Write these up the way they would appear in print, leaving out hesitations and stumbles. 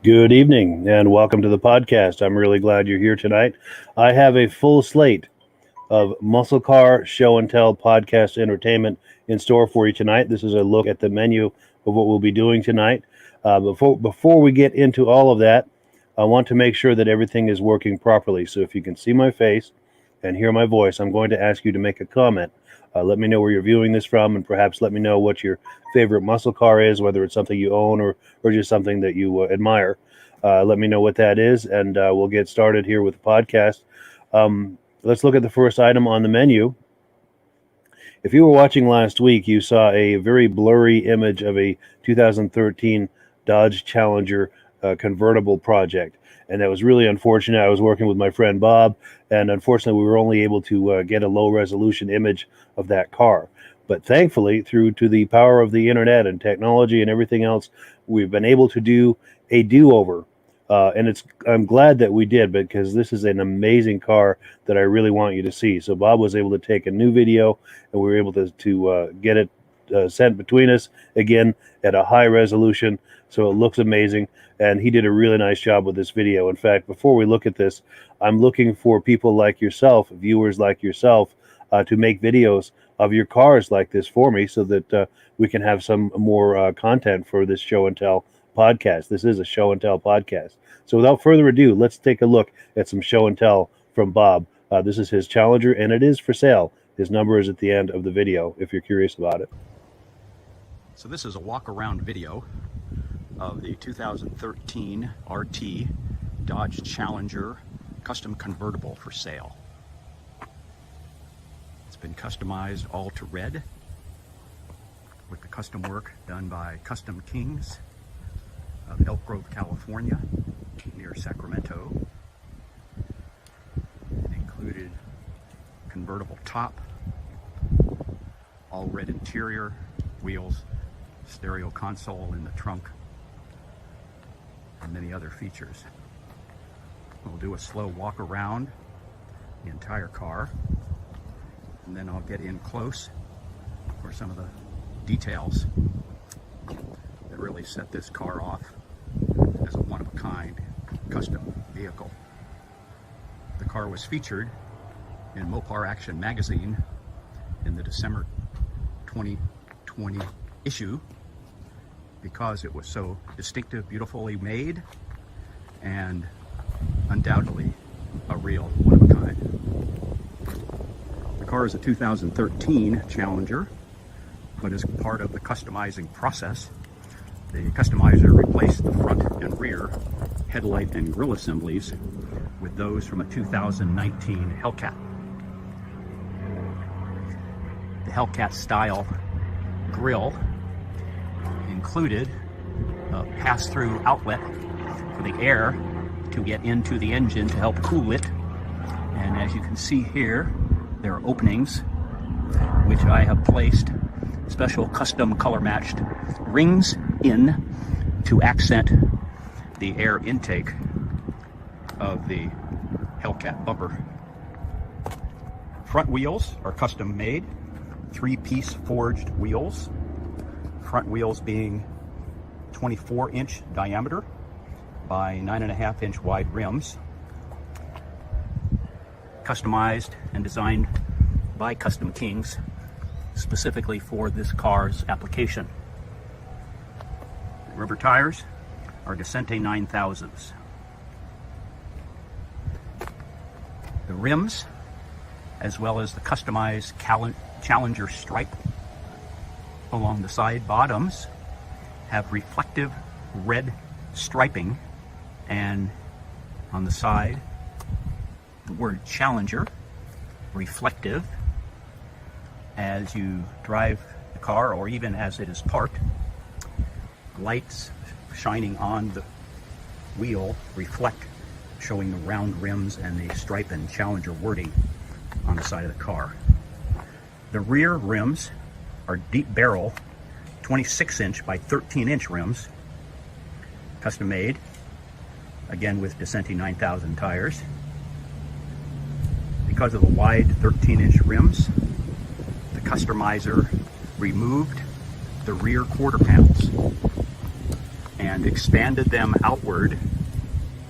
Good evening and welcome to the podcast. I'm really glad you're here tonight. I have a full slate of muscle car show and tell podcast entertainment in store for you tonight. This is a look at the menu of what we'll be doing tonight. Before we get into all of that, I want to make sure that everything is working properly. So if you can see my face and hear my voice, I'm going to ask you to make a comment. Let me know where you're viewing this from, and perhaps let me know what your favorite muscle car is, whether it's something you own or just something that you admire. Let me know what that is, and we'll get started here with the podcast. Let's look at the first item on the menu. If you were watching last week, you saw a very blurry image of a 2013 Dodge Challenger convertible project. And that was really unfortunate. I was working with my friend Bob, and unfortunately, we were only able to get a low-resolution image of that car. But thankfully, through to the power of the internet and technology and everything else, we've been able to do a do-over. And I'm glad that we did, because this is an amazing car that I really want you to see. So Bob was able to take a new video, and we were able to get it sent between us again at a high resolution. So it looks amazing. And he did a really nice job with this video. In fact, before we look at this, I'm looking for people like yourself, viewers like yourself, to make videos of your cars like this for me, so that we can have some more content for this show and tell podcast. This is a show and tell podcast. So without further ado, let's take a look at some show and tell from Bob. This is his Challenger, and it is for sale. His number is at the end of the video if you're curious about it. So this is a walk around video of the 2013 RT Dodge Challenger custom convertible for sale. It's been customized all to red with the custom work done by Custom Kings of Elk Grove, California, near Sacramento. It included convertible top, all red interior, wheels, stereo console in the trunk, and many other features. We'll do a slow walk around the entire car, and then I'll get in close for some of the details that really set this car off as a one-of-a-kind custom vehicle. The car was featured in Mopar Action magazine in the December 2020 issue because it was so distinctive, beautifully made, and undoubtedly a real one-of-a-kind. The car is a 2013 Challenger, but as part of the customizing process, the customizer replaced the front and rear headlight and grille assemblies with those from a 2019 Hellcat. The Hellcat style grille included a pass-through outlet for the air to get into the engine to help cool it. And as you can see here, there are openings which I have placed special custom color-matched rings in to accent the air intake of the Hellcat bumper. Front wheels are custom made, 3-piece forged wheels. Front wheels being 24-inch diameter by 9.5-inch wide rims. Customized and designed by Custom Kings specifically for this car's application. Rubber tires are Descente 9000s. The rims, as well as the customized Challenger stripe along the side bottoms, have reflective red striping, and on the side the word Challenger, reflective, as you drive the car or even as it is parked. Lights shining on the wheel reflect, showing the round rims and the stripe and Challenger wording on the side of the car. The rear rims are deep barrel 26-inch by 13-inch rims, custom made, again with Descente 9000 tires. Because of the wide 13-inch rims, the customizer removed the rear quarter panels. and expanded them outward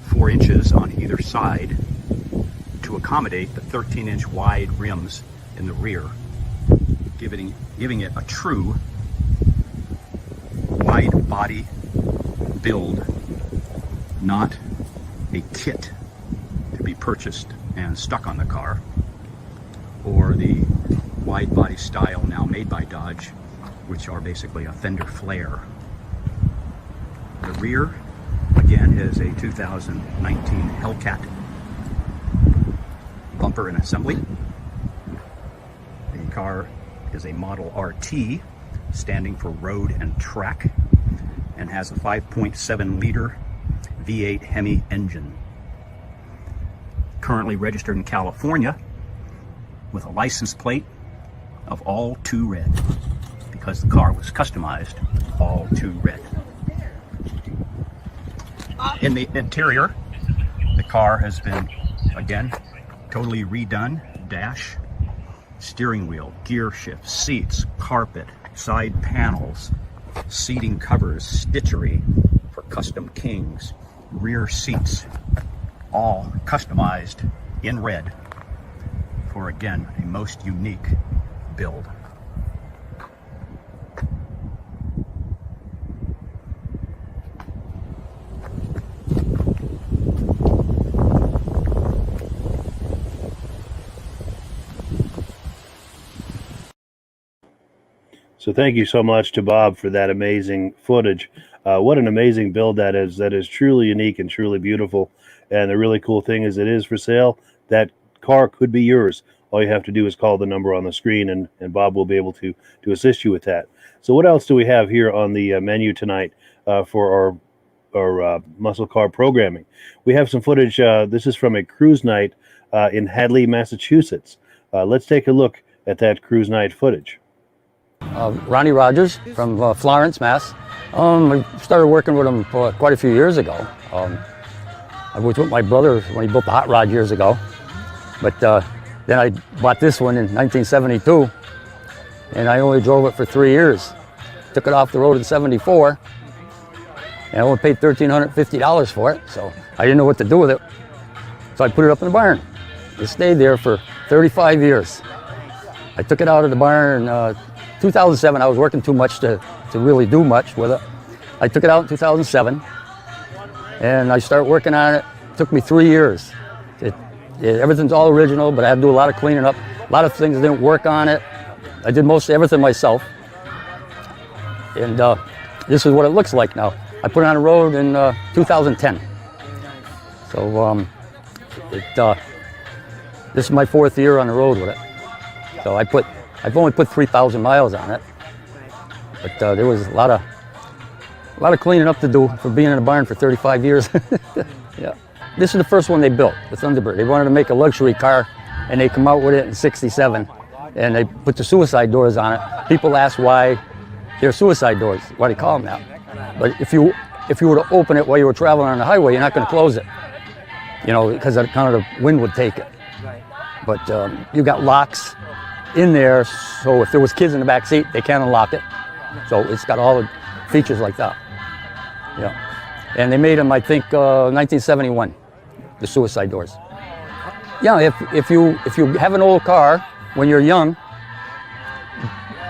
4 inches on either side to accommodate the 13-inch wide rims in the rear, giving it a true wide body build, not a kit to be purchased and stuck on the car, or the wide body style now made by Dodge, which are basically a fender flare. The rear, again, is a 2019 Hellcat bumper and assembly. The car is a Model RT, standing for road and track, and has a 5.7 liter V8 Hemi engine. Currently registered in California with a license plate of all 2 red, because the car was customized all 2 red. In the interior, the car has been, again, totally redone. Dash, steering wheel, gear shift, seats, carpet, side panels, seating covers, stitchery for custom kings, rear seats, all customized in red for, again, a most unique build. So thank you so much to Bob for that amazing footage. What an amazing build that is. That is truly unique and truly beautiful. And the really cool thing is it is for sale. That car could be yours. All you have to do is call the number on the screen, and Bob will be able to assist you with that. So what else do we have here on the menu tonight for our muscle car programming? We have some footage. This is from a cruise night in Hadley, Massachusetts. Let's take a look at that cruise night footage. Ronnie Rogers from Florence, Mass. I started working with him quite a few years ago. I was with my brother when he built the hot rod years ago. But then I bought this one in 1972, and I only drove it for 3 years. Took it off the road in '74, and I only paid $1,350 for it, so I didn't know what to do with it. So I put it up in the barn. It stayed there for 35 years. I took it out of the barn in 2007. I was working too much to really do much with it. I took it out in 2007, and I started working on it. It took me 3 years. Everything's all original, but I had to do a lot of cleaning up. A lot of things didn't work on it. I did most everything myself. And this is what it looks like now. I put it on the road in 2010. So this is my 4th year on the road with it. So I've only put 3,000 miles on it. But there was a lot of cleaning up to do for being in a barn for 35 years. Yeah. This is the first one they built, the Thunderbird. They wanted to make a luxury car, and they come out with it in '67, and they put the suicide doors on it. People ask why they're suicide doors, why they call them that. But if you were to open it while you were traveling on the highway, you're not going to close it, you know, because kind of the wind would take it. But you got locks in there, so if there was kids in the back seat, they can't unlock it. So it's got all the features like that. Yeah. And they made them, I think, 1971. The suicide doors. Yeah, if you have an old car when you're young,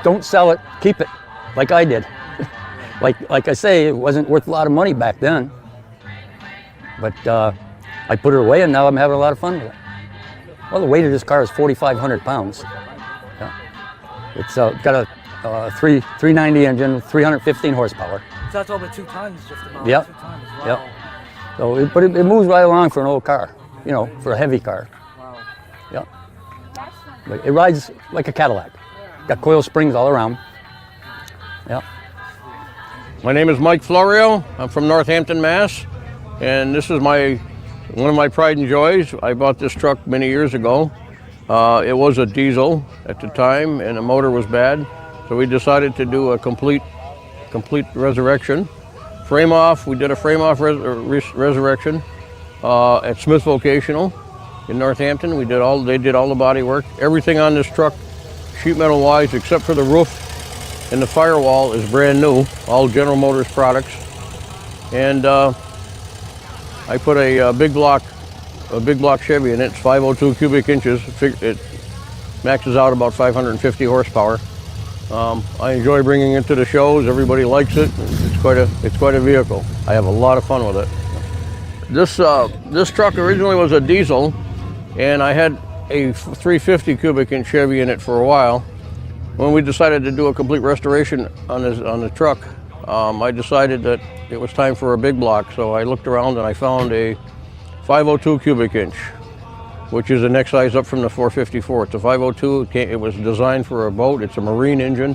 don't sell it, keep it, like I did. like I say, it wasn't worth a lot of money back then. But I put it away, and now I'm having a lot of fun with it. Well, the weight of this car is 4,500 pounds. Yeah. It's got a 390 engine, 315 horsepower. So that's over 2 tons, just about. Yep. 2 tons. Wow. Yep. So, it moves right along for an old car, you know, for a heavy car. Wow. Yep. But it rides like a Cadillac. Got coil springs all around. Yep. My name is Mike Florio. I'm from Northampton, Mass. And this is one of my pride and joys. I bought this truck many years ago. It was a diesel at the time, and the motor was bad. So we decided to do a complete resurrection. Frame off, we did a frame off resurrection at Smith Vocational in Northampton. They did all the body work. Everything on this truck, sheet metal wise, except for the roof and the firewall, is brand new. All General Motors products. and I put a big block Chevy in it. It's 502 cubic inches. It maxes out about 550 horsepower. I enjoy bringing it to the shows. Everybody likes it. It's quite a vehicle. I have a lot of fun with it. This truck originally was a diesel, and I had a 350 cubic inch Chevy in it for a while. When we decided to do a complete restoration on the truck, I decided that it was time for a big block. So I looked around and I found a 502 cubic inch, which is the next size up from the 454. It's a 502. It was designed for a boat. It's a marine engine,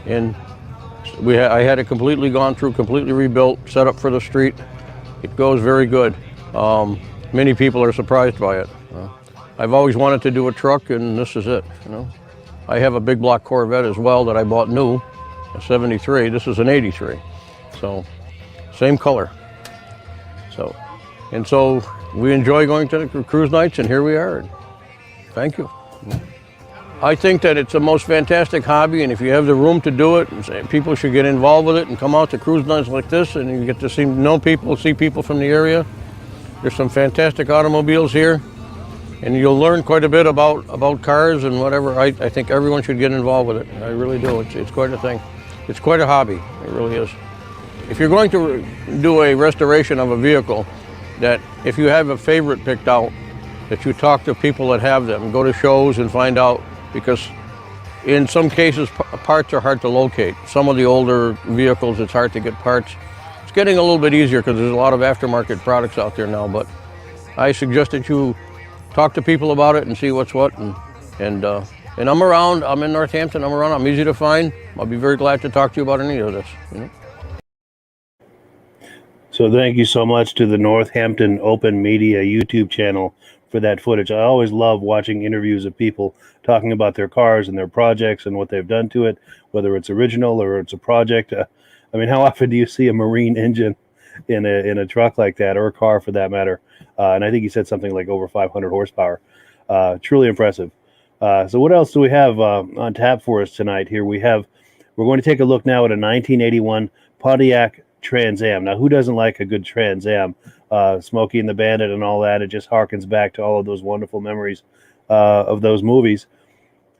and I had it completely gone through, completely rebuilt, set up for the street. It goes very good. Many people are surprised by it. I've always wanted to do a truck, and this is it. I have a big block Corvette as well that I bought new, a 73. This is an 83, so same color. So we enjoy going to the cruise nights, and here we are. Thank you. I think that it's the most fantastic hobby, and if you have the room to do it, people should get involved with it and come out to cruise nights like this, and you get to know people, see people from the area. There's some fantastic automobiles here, and you'll learn quite a bit about cars and whatever. I think everyone should get involved with it. I really do. It's quite a thing. It's quite a hobby. It really is. If you're going to do a restoration of a vehicle, that if you have a favorite picked out, that you talk to people that have them, go to shows and find out, because in some cases parts are hard to locate. Some of the older vehicles, it's hard to get parts. It's getting a little bit easier because there's a lot of aftermarket products out there now, but I suggest that you talk to people about it and see what's what. And I'm around. I'm in Northampton. I'm around. I'm easy to find. I'll be very glad to talk to you about any of this. So thank you so much to the Northampton Open Media YouTube channel for that footage. I always love watching interviews of people talking about their cars and their projects and what they've done to it, whether it's original or it's a project. I mean, how often do you see a marine engine in a truck like that, or a car for that matter? And I think you said something like over 500 horsepower. Truly impressive. So what else do we have on tap for us tonight? Here we're going to take a look now at a 1981 Pontiac Trans Am. Now, who doesn't like a good Trans Am? Smokey and the Bandit and all that. It just harkens back to all of those wonderful memories of those movies.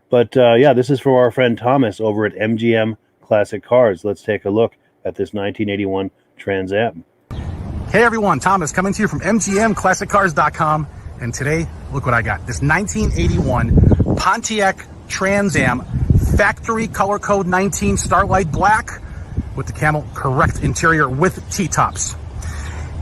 But yeah, this is for our friend Thomas over at MGM Classic Cars. Let's take a look at this 1981 Trans Am. Hey everyone, Thomas coming to you from MGMClassicCars.com, and today, look what I got. This 1981 Pontiac Trans Am, factory color code 19 Starlight Black with the camel correct interior with T-tops.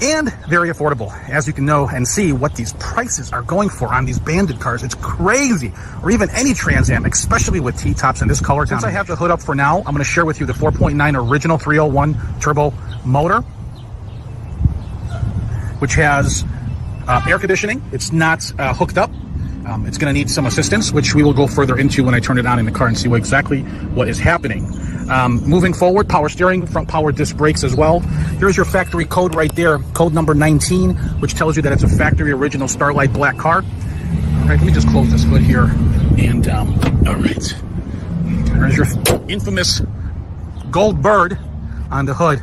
And very affordable, as you can know and see what these prices are going for on these Bandit cars. It's crazy, or even any Trans Am, especially with T-tops in this color. Since I have the hood up for now, I'm going to share with you the 4.9 original 301 turbo motor, which has air conditioning. It's not hooked up. It's going to need some assistance, which we will go further into when I turn it on in the car and see exactly what is happening. Moving forward, power steering, front power disc brakes as well. Here's your factory code right there, code number 19, which tells you that it's a factory original Starlight Black car. All right, let me just close this hood here. And, all right. There's your infamous gold bird on the hood.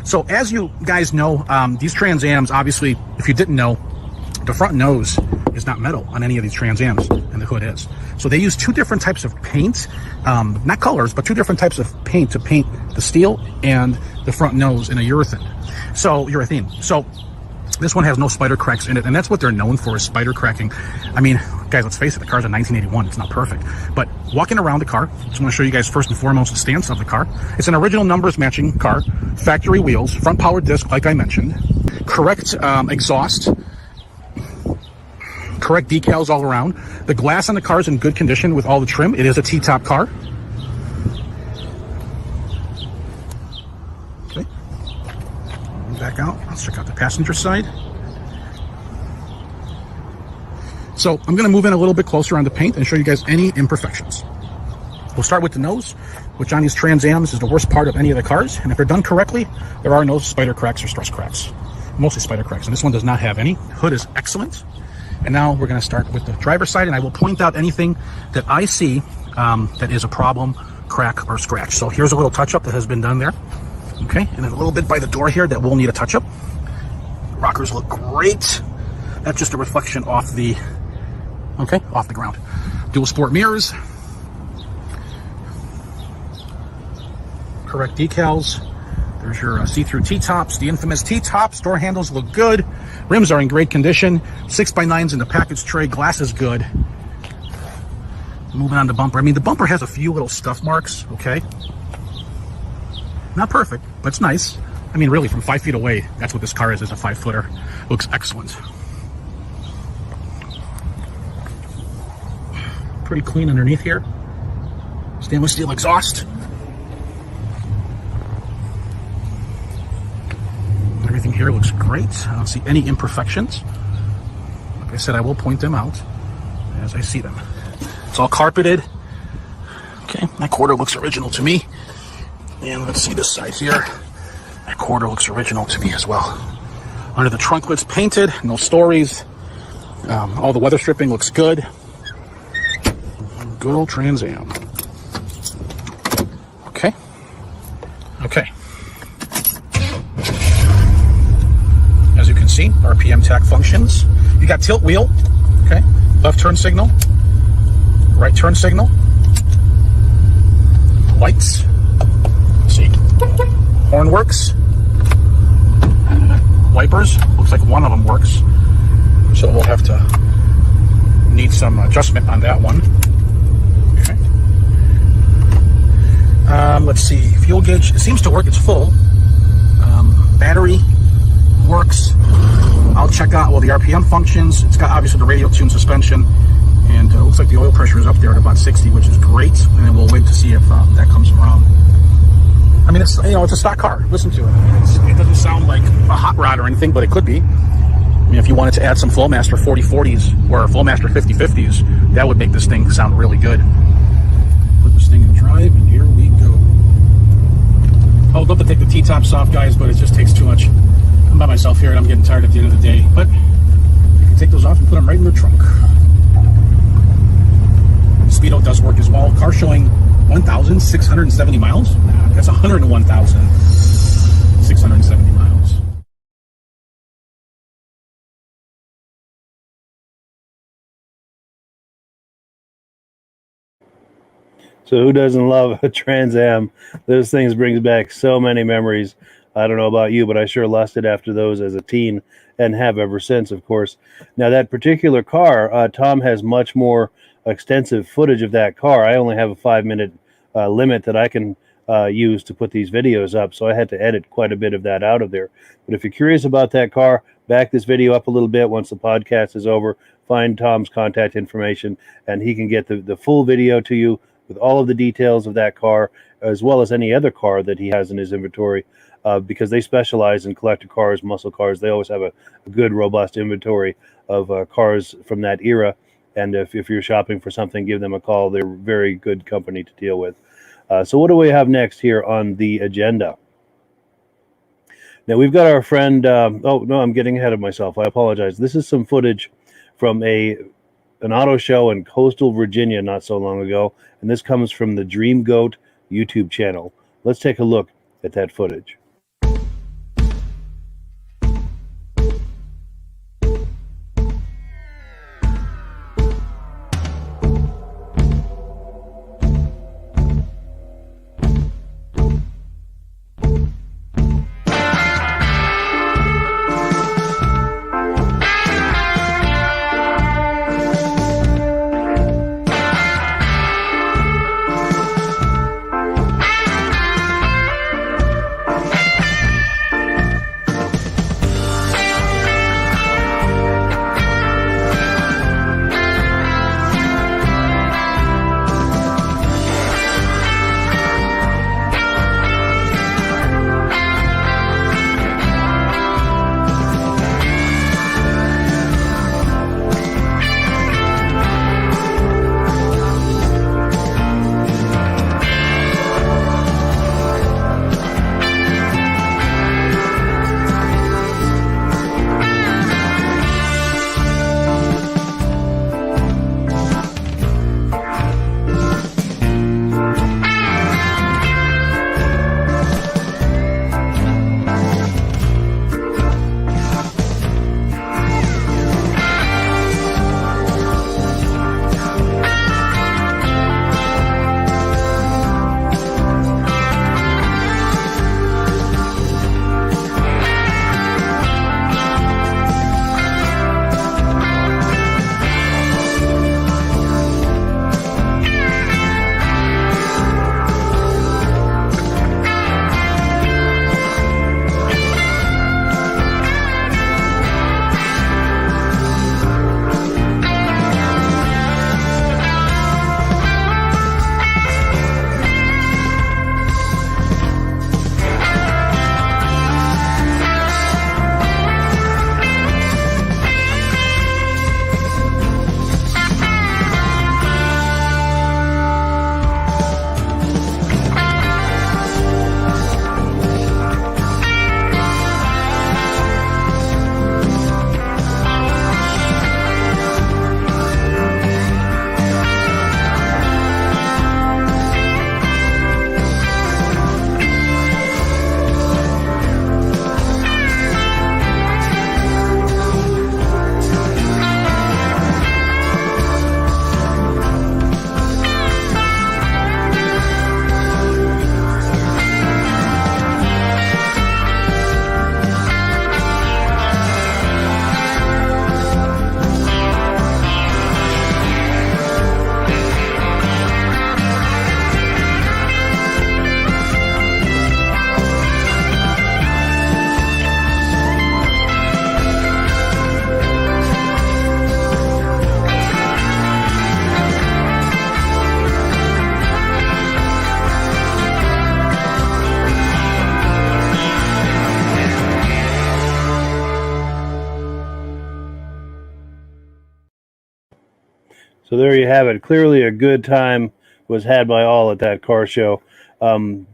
So as you guys know, these Trans Ams, obviously, if you didn't know, the front nose is not metal on any of these Trans Ams, and the hood is. So they use two different types of paint, not colors, but two different types of paint to paint the steel and the front nose in a urethane. So this one has no spider cracks in it, and that's what they're known for, is spider cracking. I mean, guys, let's face it, the car's a 1981. It's not perfect. But walking around the car, just want to show you guys first and foremost the stance of the car. It's an original numbers matching car, factory wheels, front power disc, like I mentioned, correct exhaust, correct decals all around. The glass on the car is in good condition with all the trim. It is a T-top car. Okay. Back out. Let's check out the passenger side. So I'm going to move in a little bit closer on the paint and show you guys any imperfections. We'll start with the nose, which on these Trans Ams is the worst part of any of the cars. And if they're done correctly, there are no spider cracks or stress cracks. Mostly spider cracks. And this one does not have any. Hood is excellent. And now we're going to start with the driver's side, and I will point out anything that I see that is a problem, crack, or scratch. So here's a little touch-up that has been done there. Okay, and then a little bit by the door here that will need a touch-up. Rockers look great. That's just a reflection off the, off the ground. Dual sport mirrors. Correct decals. There's your see-through T-tops, the infamous T-tops. Door handles look good. Rims are in great condition. 6x9s in the package tray. Glass is good. Moving on to bumper. I mean, the bumper has a few little scuff marks, okay? Not perfect, but it's nice. I mean, really, from 5 feet away, that's what this car is a 5-footer. Looks excellent. Pretty clean underneath here. Stainless steel exhaust. Everything here looks great. I don't see any imperfections. Like I said, I will point them out as I see them. It's all carpeted. Okay, that quarter looks original to me. And let's see this side here. That quarter looks original to me as well. Under the trunklets painted, no stories. All the weather stripping looks good. Good old Trans Am. Okay. Okay. As you can see, RPM tach functions. You got tilt wheel. Okay. Left turn signal. Right turn signal. Lights. Let's see. Horn works. Wipers. Looks like one of them works. So we'll have to need some adjustment on that one. Okay. Let's see. Fuel gauge. It seems to work. It's full. Battery works. I'll check out all the RPM functions. It's got obviously the radial tune suspension, and looks like the oil pressure is up there at about 60, which is great. And then we'll wait to see if that comes around. I mean, it's it's a stock car. Listen to it. It doesn't sound like a hot rod or anything, but it could be. I mean, if you wanted to add some Flowmaster 4040s or Flowmaster 5050s, that would make this thing sound really good. Put this thing in drive, and here we go. I would love to take the T-tops off, guys, but it just takes too much. I'm by myself here, and I'm getting tired at the end of the day. But you can take those off and put them right in the trunk. Speedo does work as well. Car showing 1,670 miles. That's 101,670 miles. So who doesn't love a Trans Am? Those things brings back so many memories. I don't know about you, but I sure lusted after those as a teen and have ever since, of course. Now, that particular car, Tom has much more extensive footage of that car. I only have a 5-minute limit that I can use to put these videos up, so I had to edit quite a bit of that out of there. But if you're curious about that car, back this video up a little bit once the podcast is over, find Tom's contact information, and he can get the full video to you with all of the details of that car, as well as any other car that he has in his inventory, because they specialize in collector cars, muscle cars. They always have a good, robust inventory of cars from that era. And if you're shopping for something, give them a call. They're very good company to deal with. So what do we have next here on the agenda? Now, we've got our friend... oh, no, I'm getting ahead of myself. I apologize. This is some footage from an auto show in coastal Virginia not so long ago, and this comes from the Dream Goat YouTube channel. Let's take a look at that footage. So there you have it. Clearly a good time was had by all at that car show. And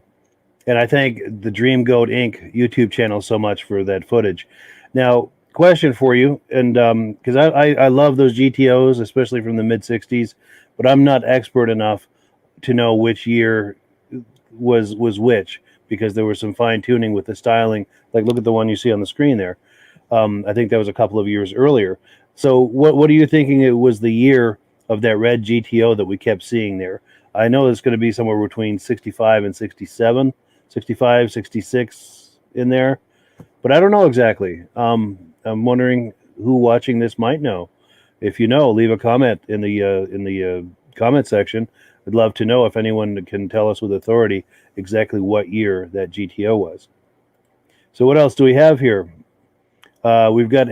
I thank the DreamgoatInc YouTube channel so much for that footage. Now, question for you, and because I love those GTOs, especially from the mid-'60s, but I'm not expert enough to know which year was which, because there was some fine-tuning with the styling. Like, look at the one you see on the screen there. I think that was a couple of years earlier. So what are you thinking it was the year of that red GTO that we kept seeing there? I know it's going to be somewhere between 65 and 67, 65, 66 in there, but I don't know exactly. I'm wondering who watching this might know. If you know, leave a comment in the comment section. I'd love to know if anyone can tell us with authority exactly what year that GTO was. So what else do we have here? We've got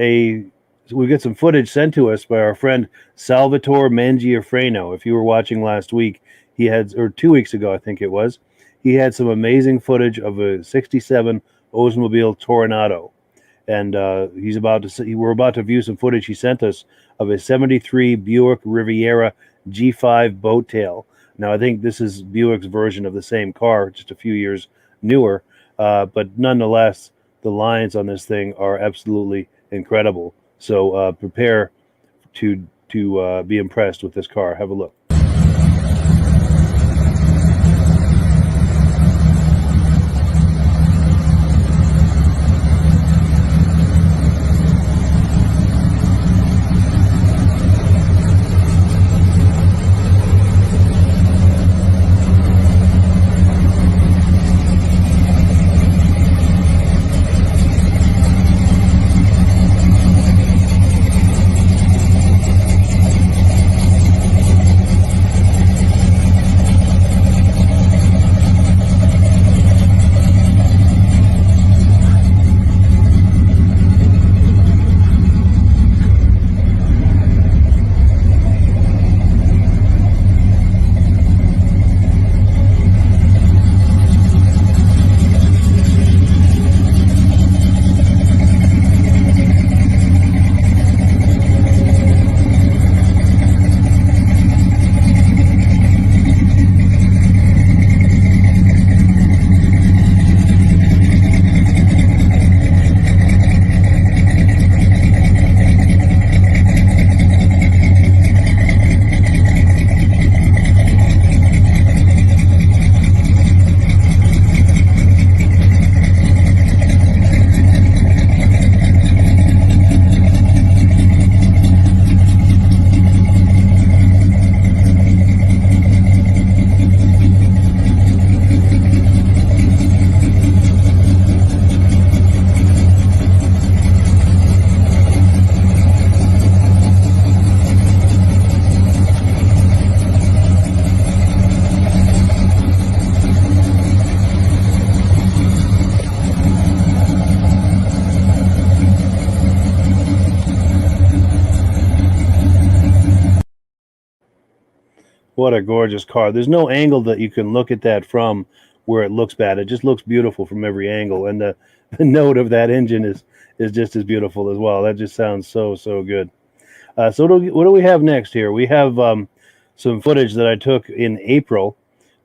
some footage sent to us by our friend Salvatore Mangiafreno. If you were watching last week, he had, or 2 weeks ago, I think it was, he had some amazing footage of a 67 Oldsmobile Toronado. And we're about to view some footage he sent us of a 73 Buick Riviera G5 boat tail. Now, I think this is Buick's version of the same car, just a few years newer. But nonetheless, the lines on this thing are absolutely incredible. So prepare to be impressed with this car. Have a look. What a gorgeous car. There's no angle that you can look at that from where it looks bad. It just looks beautiful from every angle. And the note of that engine is just as beautiful as well. That just sounds so good. So what do we have next here? We have some footage that I took in April.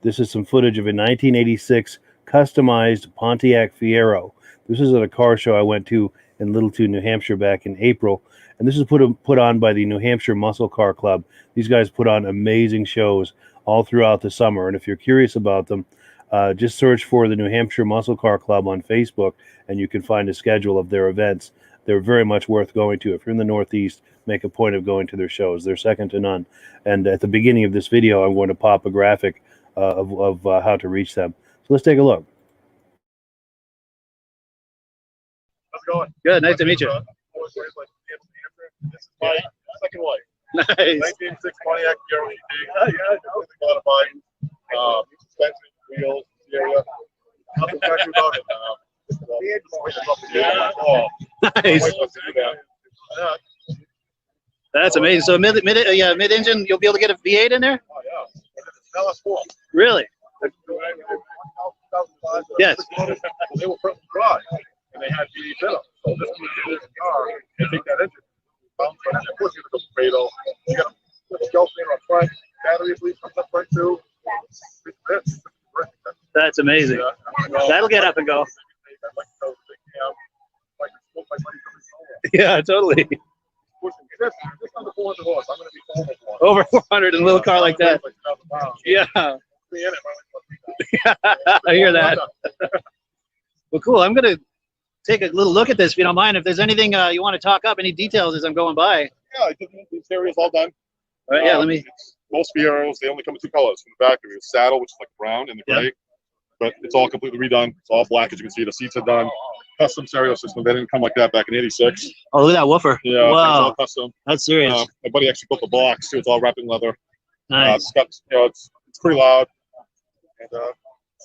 This is some footage of a 1986 customized Pontiac Fiero. This is at a car show I went to in Littleton, New Hampshire back in April. And this is put on by the New Hampshire Muscle Car Club. These guys put on amazing shows all throughout the summer. And if you're curious about them, just search for the New Hampshire Muscle Car Club on Facebook, and you can find a schedule of their events. They're very much worth going to. If you're in the Northeast, make a point of going to their shows. They're second to none. And at the beginning of this video, I'm going to pop a graphic of how to reach them. So let's take a look. How's it going? Good, nice to meet you. This is my second wife. Nice. 1986 Pontiac Fiero GT. Modified. Suspension, wheels, Fiero. Nothing special about it. Nice. That's amazing. So mid-engine, you'll be able to get a V8 in there? Oh yeah. LS4. Really? Yes. They were front and drive, and they had V8 in them. So this car, they take that engine. Of course, you got the Fredo. You got a Skelton or That's amazing. That'll get up and go. Yeah, totally. Over 400 in a little car like that. Yeah. I hear that. Well, cool. I'm going to take a little look at this, if you don't mind. If there's anything you want to talk up, any details as I'm going by. Yeah, I think the interior's all done. All right, yeah, let me. Most Fieros, they only come in 2 colors from the back. The saddle, which is like brown, and the gray. But it's all completely redone. It's all black, as you can see. The seats are done. Custom stereo system. They didn't come like that back in '86. Oh, look at that woofer. Yeah, wow. it's all custom. That's serious. My buddy actually built the box, too. It's all wrapped in leather. Nice. It's pretty loud. And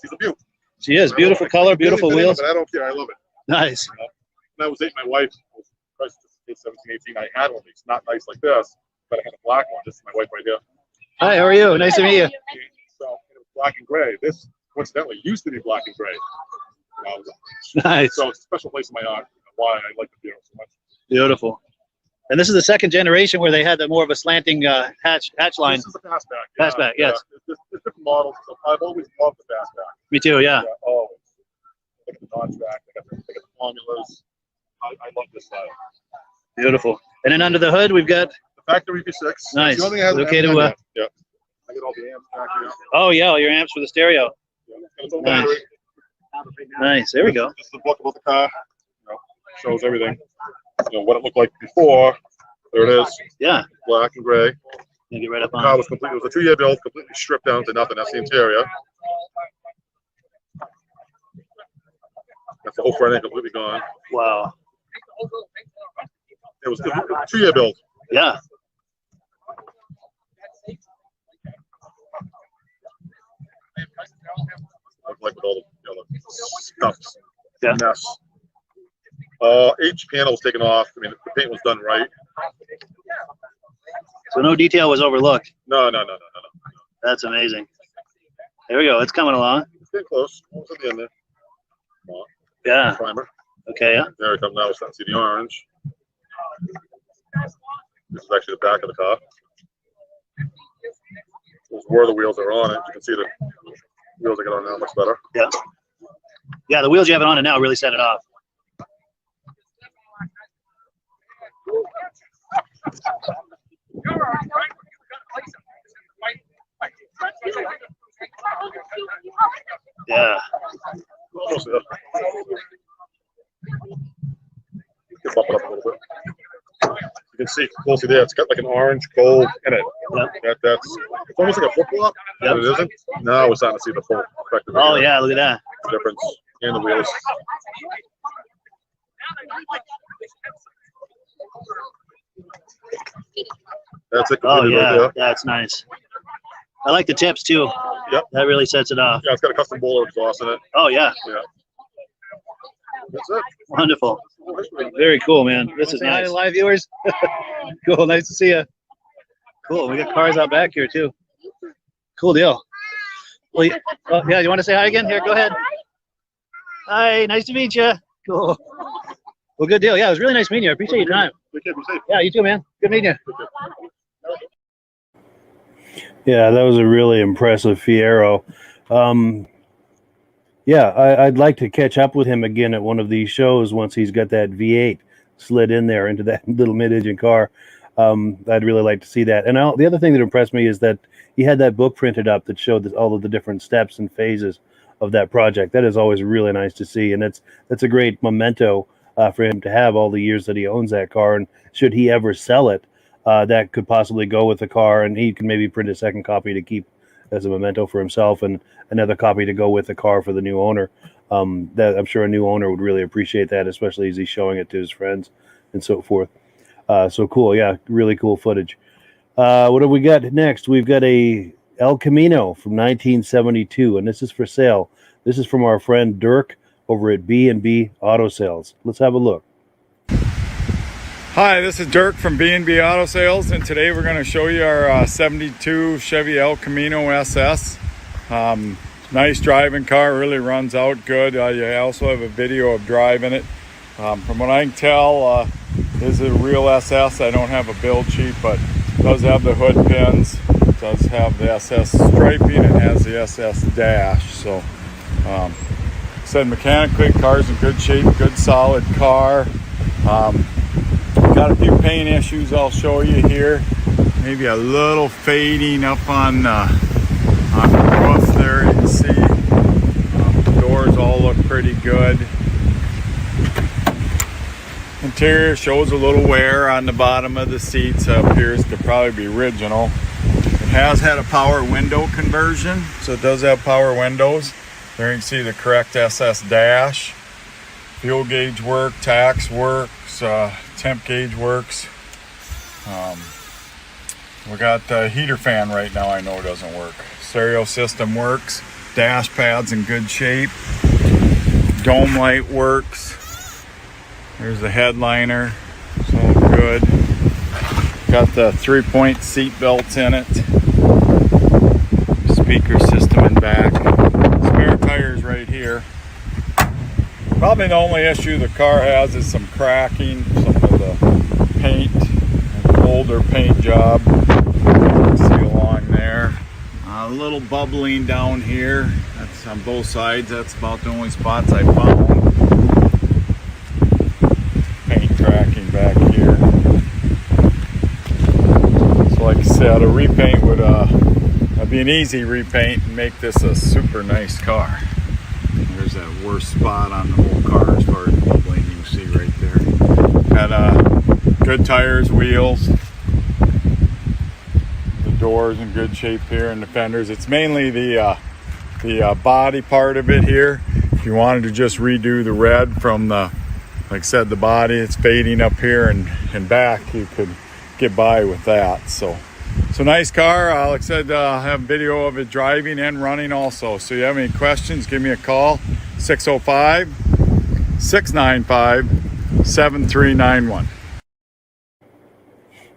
she's a beaut. She is. Beautiful color, beautiful wheels. But I don't care. I love it. Nice. When I was 8, my wife was 17, 18. I had one of these. Not nice like this, but I had a black one. This is my wife right here. Hi, how are you? Nice to meet you. So it was black and gray. This, coincidentally, used to be black and gray. Nice. So it's a special place in my heart. Why I like the Fiero so much. Beautiful. And this is the second generation where they had the more of a slanting hatch line. This is a fastback. Fastback, yes. There's different models. So I've always loved the fastback. Me too, yeah. Always. Look at the non-track. They got the formulas. I love this style. Beautiful. And then under the hood, we've got the factory V6. Nice. The only thing I haven't Okay to yeah. I get all the amps back here. oh yeah, all your amps for the stereo. Yeah. It's all Nice. battery. Nice. There we go. This is the book about the car. Shows everything. What it looked like before. There it is. Yeah. Black and gray. Get right up The on. car was complete. It was a 2-year build, completely stripped down to nothing. That's the interior. That's the whole front end completely gone. Wow. It was a 2-year build. Yeah. Like with all the stuffs, Yeah. mess. Each panel was taken off. I mean, the paint was done right. So no detail was overlooked. No. That's amazing. There we go. It's coming along. It's getting close. Almost at the end there. Come on. Yeah. Primer. Okay. Yeah. There it comes now. We're starting to see the orange. This is actually the back of the car. This is where the wheels are on it. You can see the wheels are getting on now much better. Yeah. Yeah. The wheels you have it on it now really set it off. Yeah. Almost there. Can bump it up a little bit. You can see closely there. It's got like an orange gold in it. Yep. That's it's almost like a flip flop, but it isn't. Now we're starting to see the full effect of it. Oh yeah. Look at that. The difference in the wheels. That's it. Oh completely yeah. right there. That's nice. I like the tips too. Yep. That really sets it off. Yeah, it's got a custom bowler exhaust in it. Oh yeah. Yeah. That's it. Wonderful. Very cool, man. This is nice. Live viewers. Cool. Nice to see you. Cool. We got cars out back here too. Cool deal. Well, yeah. You want to say hi again? Here, go ahead. Hi. Nice to meet you. Cool. Well, good deal. Yeah, it was really nice meeting you. I appreciate your time. Yeah, you too, man. Good meeting you. Yeah, that was a really impressive Fiero. Yeah, I'd like to catch up with him again at one of these shows once he's got that V8 slid in there into that little mid-engine car. I'd really like to see that. And the other thing that impressed me is that he had that book printed up that showed all of the different steps and phases of that project. That is always really nice to see, and that's a great memento for him to have all the years that he owns that car. And should he ever sell it, that could possibly go with the car, and he can maybe print a second copy to keep as a memento for himself, and another copy to go with the car for the new owner. That I'm sure a new owner would really appreciate that, especially as he's showing it to his friends and so forth. So cool. Yeah, really cool footage. What have we got next? We've got a El Camino from 1972, and this is for sale. This is from our friend Dirk over at B&B Auto Sales. Let's have a look. Hi, this is Dirk from B&B Auto Sales, and today we're going to show you our 72 Chevy El Camino SS. Nice driving car, really runs out good. You also have a video of driving it. From what I can tell, this is a real SS. I don't have a build sheet, but it does have the hood pins. It does have the SS striping. It has the SS dash. So Said mechanically, car's in good shape, good solid car. Got a few paint issues I'll show you here. Maybe a little fading up on the roof there, you can see. The doors all look pretty good. Interior shows a little wear on the bottom of the seats. Appears to probably be original. It has had a power window conversion, so it does have power windows. There you can see the correct SS dash. Fuel gauge work, tax works, temp gauge works. We got the heater fan right now, I know doesn't work. Stereo system works. Dash pad's in good shape. Dome light works. There's the headliner. It's all good. Got the 3-point seat belts in it. Speaker system in back. Spare tires right here. Probably the only issue the car has is some cracking, some of the paint, an older paint job. See along there. A little bubbling down here. That's on both sides. That's about the only spots I found. Paint cracking back here. So like I said, a repaint would be an easy repaint and make this a super nice car. There's that worst spot on the whole car as far as bubbling, you can see right there. Got good tires, wheels. The doors in good shape here and the fenders. It's mainly the body part of it here. If you wanted to just redo the red from the, like I said, the body, it's fading up here and back, you could get by with that. So nice car. Like I said, I have video of it driving and running also. So you have any questions, give me a call. 605-695-7391.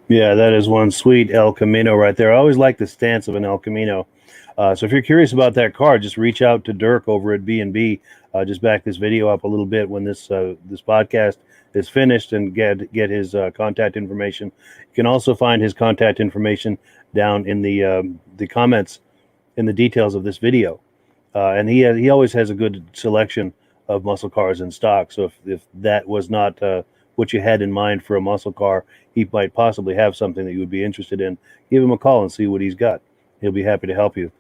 Yeah, that is one sweet El Camino right there. I always like the stance of an El Camino. So if you're curious about that car, just reach out to Dirk over at B&B. Just back this video up a little bit when this podcast is finished and get his contact information. You can also find his contact information down in the comments in the details of this video. And he always has a good selection of muscle cars in stock. So if that was not what you had in mind for a muscle car, he might possibly have something that you would be interested in. Give him a call and see what he's got. He'll be happy to help you.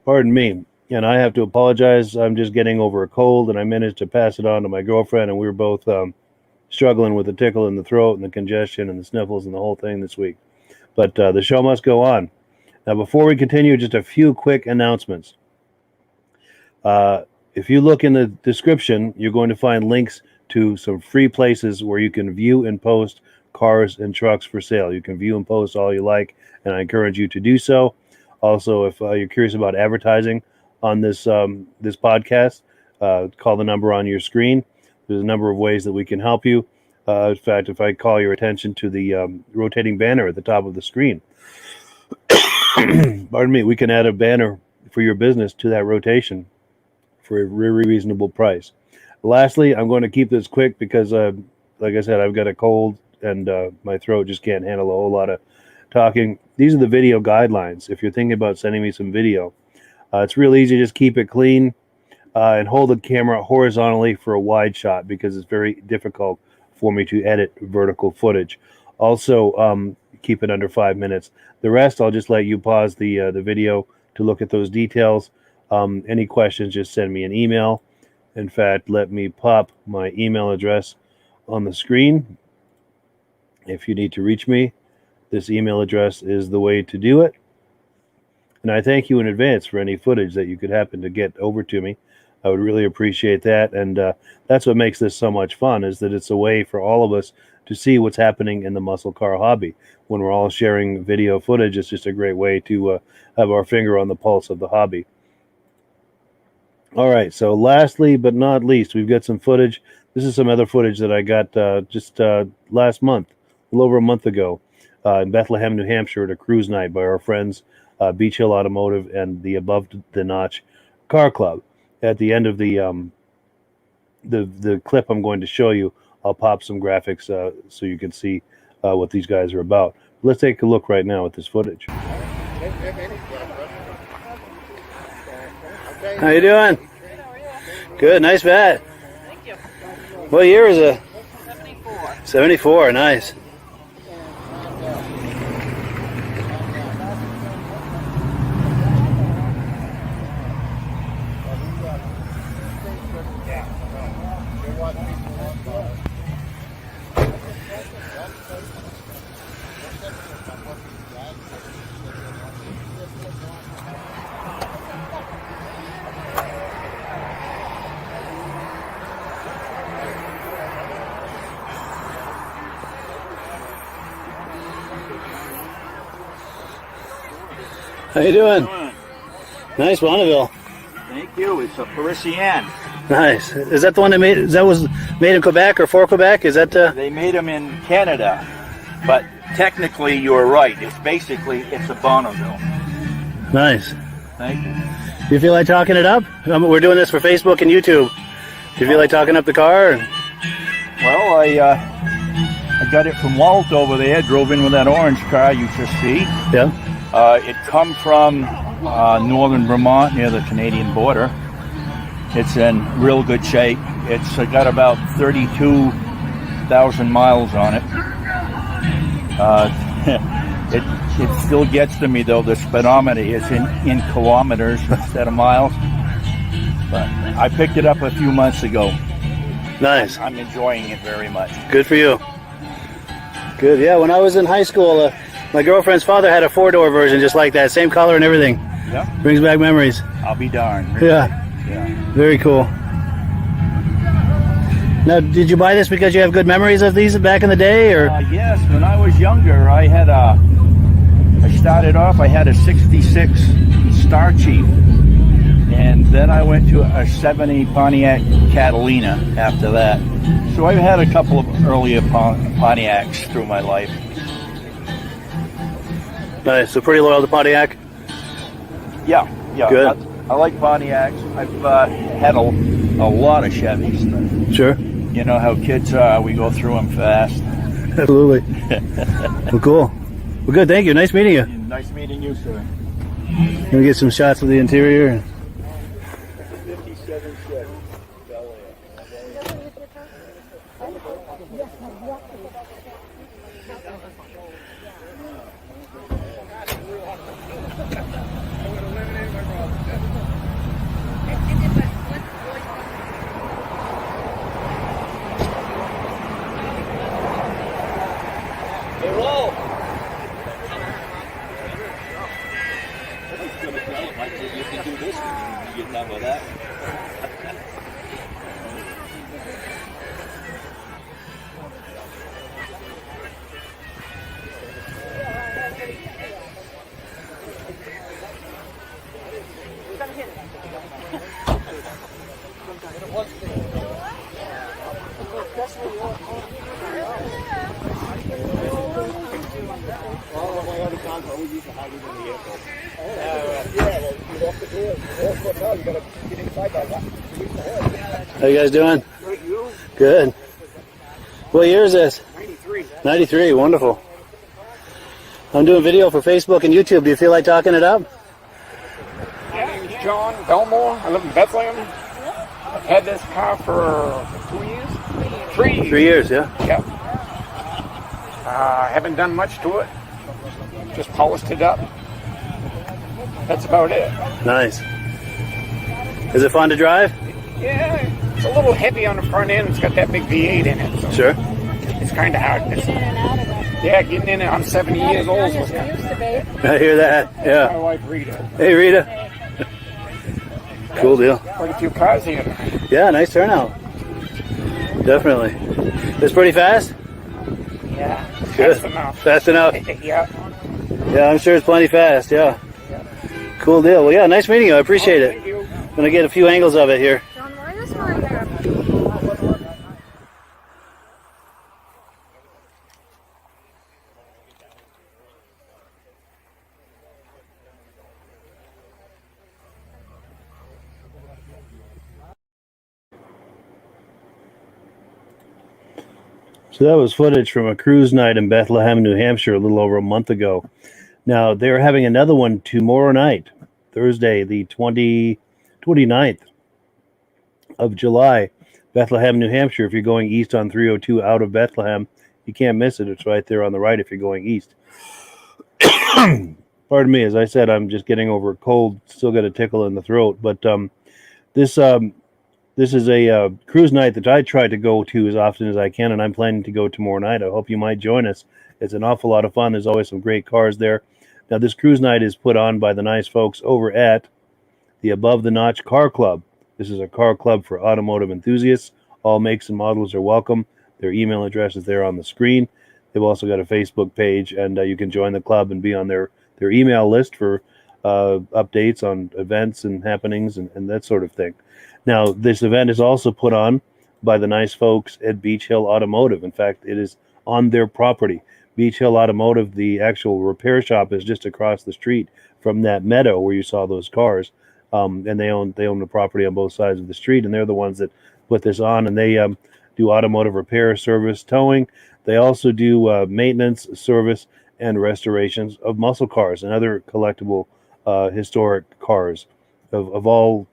Pardon me. And I have to apologize. I'm just getting over a cold, and I managed to pass it on to my girlfriend, and we were both struggling with the tickle in the throat and the congestion and the sniffles and the whole thing this week. But the show must go on. Now, before we continue, just a few quick announcements. If you look in the description, you're going to find links to some free places where you can view and post cars and trucks for sale. You can view and post all you like, and I encourage you to do so. Also, if you're curious about advertising on this podcast, call the number on your screen. There's a number of ways that we can help you. In fact, if I call your attention to the rotating banner at the top of the screen, pardon me, we can add a banner for your business to that rotation for a very reasonable price. Lastly, I'm going to keep this quick because, like I said, I've got a cold and my throat just can't handle a whole lot of talking. These are the video guidelines. If you're thinking about sending me some video, it's real easy. Just keep it clean and hold the camera horizontally for a wide shot because it's very difficult for me to edit vertical footage. Also, keep it under 5 minutes. The rest, I'll just let you pause the video to look at those details. Any questions, just send me an email. In fact, let me pop my email address on the screen. If you need to reach me, this email address is the way to do it. And I thank you in advance for any footage that you could happen to get over to me. I would really appreciate that. And that's what makes this so much fun, is that it's a way for all of us to see what's happening in the muscle car hobby. When we're all sharing video footage, it's just a great way to have our finger on the pulse of the hobby. All right, so lastly but not least, we've got some footage. This is some other footage that I got just last month, a little over a month ago, in Bethlehem, New Hampshire, at a cruise night by our friends Beach Hill Automotive and the Above the Notch Car Club. At the end of the clip I'm going to show you, I'll pop some graphics so you can see what these guys are about. Let's take a look right now at this footage. How you doing? Good, nice bat. Thank you. What year is it? 74. 74, nice. How you doing? Nice Bonneville. Thank you. It's a Parisienne. Nice. Is that the one that was made in Quebec or for Quebec? Is that They made them in Canada, but technically you're right. It's a Bonneville. Nice. Thank you. Do you feel like talking it up? We're doing this for Facebook and YouTube. Do you feel like talking up the car? Well, I got it from Walt over there. Drove in with that orange car you just see. Yeah. It come from northern Vermont near the Canadian border. It's in real good shape. It's got about 32,000 miles on it. It still gets to me though, the speedometer is in kilometers instead of miles. But I picked it up a few months ago. Nice. I'm enjoying it very much. Good for you. Good, yeah. When I was in high school, my girlfriend's father had a 4-door version just like that, same color and everything. Yeah. Brings back memories. I'll be darned. Yeah. Very cool. Now, did you buy this because you have good memories of these back in the day, or? Yes, when I was younger, I started off, I had a 66 Star Chief, and then I went to a 70 Pontiac Catalina after that. So I've had a couple of earlier Pontiacs through my life. Nice, so pretty loyal to Pontiac? Yeah. Good. I like Pontiacs. I've had a lot of Chevys. Sure. You know how kids are, we go through them fast. Absolutely. Well, cool. Well, good, thank you. Nice meeting you. Nice meeting you, sir. Gonna get some shots of the interior. 57 Chevy. How you guys doing? Good. What year is this? 93. 93, wonderful. I'm doing video for Facebook and YouTube. Do you feel like talking it up? My name is John Belmore. I live in Bethlehem. I've had this car for 2 years? 3 years. 3 years, yeah. Yep. Haven't done much to it. Just polished it up. That's about it. Nice. Is it fun to drive? Yeah, it's a little heavy on the front end. It's got that big V8 in it. So Sure. It's kind of hard. Yeah, getting in it. I'm 70 years old. So I hear that, yeah. my wife Rita. Hey, Rita. Cool deal. Quite a few cars here. Yeah, nice turnout. Definitely. It's pretty fast? Yeah, Good. fast enough. Fast enough. Yeah. Yeah, I'm sure it's plenty fast, yeah. Cool deal. Well, yeah, nice meeting you. I appreciate it. Thank you. I'm going to get a few angles of it here. So that was footage from a cruise night in Bethlehem, New Hampshire, a little over a month ago. Now, they're having another one tomorrow night, Thursday, the 28th 29th of July, Bethlehem, New Hampshire. If you're going east on 302 out of Bethlehem, you can't miss it. It's right there on the right if you're going east. Pardon me, as I said, I'm just getting over a cold. Still got a tickle in the throat. But this is a cruise night that I try to go to as often as I can, and I'm planning to go tomorrow night. I hope you might join us. It's an awful lot of fun. There's always some great cars there. Now, this cruise night is put on by the nice folks over at the Above the Notch Car Club. This is a car club for automotive enthusiasts. All makes and models are welcome. Their email address is there on the screen. They've also got a Facebook page, and you can join the club and be on their email list for updates on events and happenings and that sort of thing. Now, this event is also put on by the nice folks at Beach Hill Automotive. In fact, it is on their property. Beach Hill Automotive, the actual repair shop, is just across the street from that meadow where you saw those cars. And they own the property on both sides of the street, and they're the ones that put this on. And they do automotive repair, service, towing. They also do maintenance, service, and restorations of muscle cars and other collectible historic cars of all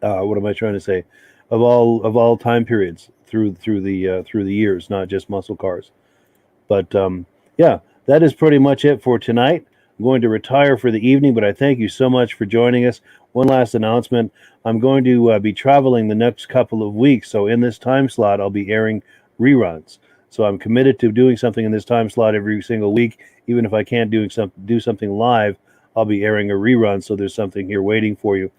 what am I trying to say? Of all time periods through the years, not just muscle cars. But yeah, that is pretty much it for tonight. I'm going to retire for the evening, but I thank you so much for joining us. One last announcement. I'm going to be traveling the next couple of weeks, so in this time slot, I'll be airing reruns. So I'm committed to doing something in this time slot every single week. Even if I can't do something live, I'll be airing a rerun, so there's something here waiting for you.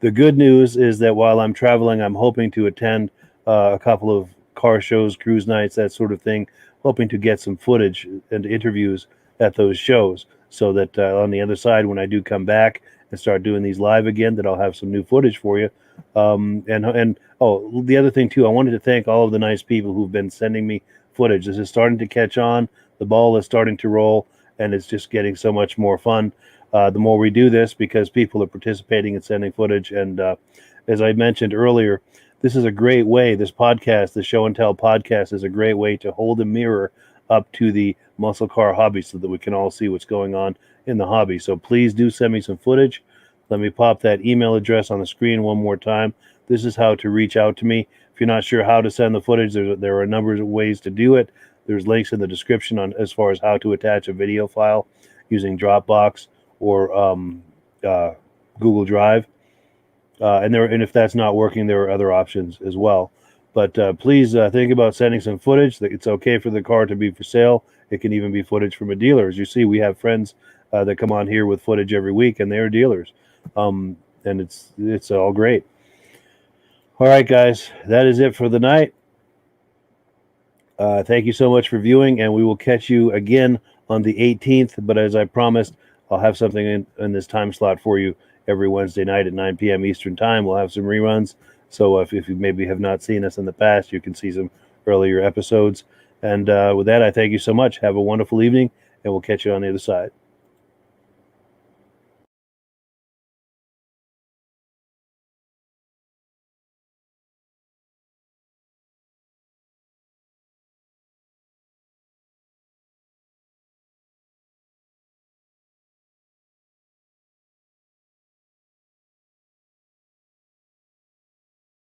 The good news is that while I'm traveling, I'm hoping to attend a couple of car shows, cruise nights, that sort of thing, hoping to get some footage and interviews at those shows, so that on the other side, when I do come back and start doing these live again, that I'll have some new footage for you. And the other thing too, I wanted to thank all of the nice people who've been sending me footage. This is starting to catch on. The ball is starting to roll, and it's just getting so much more fun. The more we do this, because people are participating and sending footage. And as I mentioned earlier, this is a great way. This podcast, the Show and Tell podcast, is a great way to hold a mirror up to the muscle car hobby so that we can all see what's going on in the hobby. So please do send me some footage. Let me pop that email address on the screen one more time. This is how to reach out to me. If you're not sure how to send the footage, there are a number of ways to do it. There's links in the description on as far as how to attach a video file using Dropbox or Google Drive. And if that's not working, there are other options as well. But please think about sending some footage. It's okay for the car to be for sale. It can even be footage from a dealer. As you see, we have friends that come on here with footage every week, and they're dealers. And it's all great. All right, guys, that is it for the night. Thank you so much for viewing, and we will catch you again on the 18th. But as I promised, I'll have something in this time slot for you every Wednesday night at 9 p.m. Eastern Time. We'll have some reruns. So if you maybe have not seen us in the past, you can see some earlier episodes. And with that, I thank you so much. Have a wonderful evening, and we'll catch you on the other side.